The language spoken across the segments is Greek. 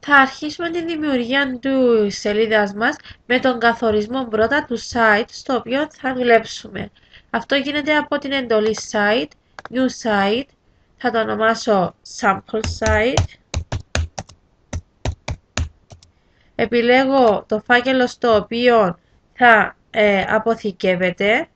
Θα αρχίσουμε τη δημιουργία του σελίδας μας με τον καθορισμό πρώτα του site στο οποίο θα δουλέψουμε. Αυτό γίνεται από την εντολή site, new site, θα το ονομάσω sample site. Επιλέγω το φάκελο στο οποίο θα αποθηκεύεται.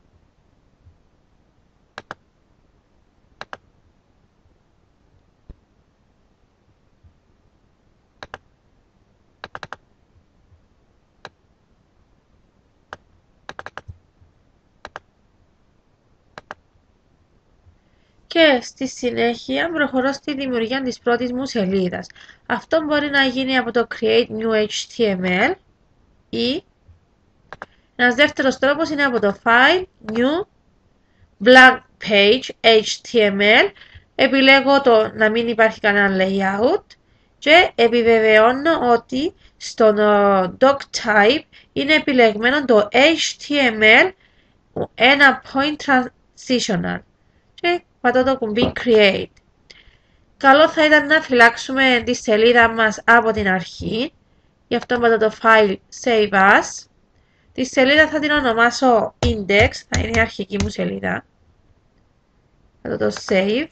Και στη συνέχεια προχωρώ στη δημιουργία της πρώτης μου σελίδας. Αυτό μπορεί να γίνει από το Create New HTML ή ένας δεύτερος τρόπος είναι από το File, New, Blank Page, HTML. Επιλέγω το να μην υπάρχει κανένα layout και επιβεβαιώνω ότι στο Doc Type είναι επιλεγμένο το HTML ένα point transitional και πατώ το κουμπί Create. Καλό θα ήταν να φυλάξουμε τη σελίδα μας από την αρχή. Γι' αυτό πατώ το File Save As. Τη σελίδα θα την ονομάσω Index, θα είναι η αρχική μου σελίδα. Πατώ το Save.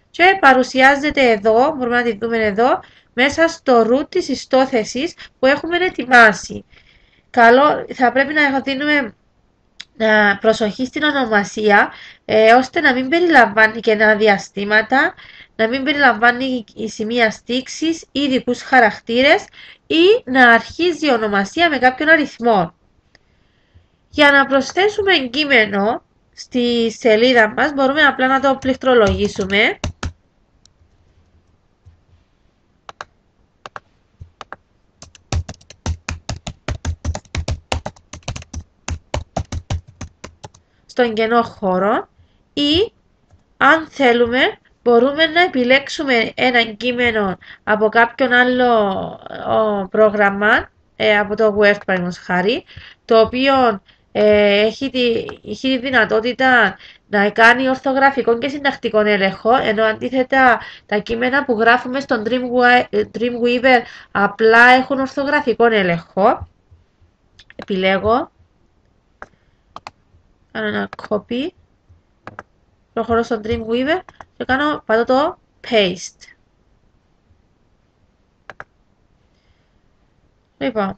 Και παρουσιάζεται εδώ, μπορούμε να τη δούμε εδώ, μέσα στο root της ιστόθεσης που έχουμε ετοιμάσει. Καλό, θα πρέπει να δίνουμε προσοχή στην ονομασία, ώστε να μην περιλαμβάνει κενά διαστήματα, να μην περιλαμβάνει σημεία στίξης ή ειδικούς χαρακτήρες ή να αρχίζει η ονομασία με κάποιον αριθμό. Για να προσθέσουμε κείμενο στη σελίδα μας μπορούμε απλά να το πληκτρολογήσουμε. Στον κενό χώρο ή αν θέλουμε μπορούμε να επιλέξουμε ένα κείμενο από κάποιον άλλο πρόγραμμα, από το Word παραδείγματος χάρη, το οποίο έχει τη δυνατότητα να κάνει ορθογραφικό και συντακτικό έλεγχο, ενώ αντίθετα τα κείμενα που γράφουμε στον Dreamweaver απλά έχουν ορθογραφικό έλεγχο. Επιλέγω, κάνω ένα copy, προχωρώ στον Dreamweaver και πατώ το paste. Λοιπόν,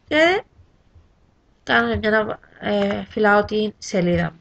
και κάνω φυλάω την σελίδα.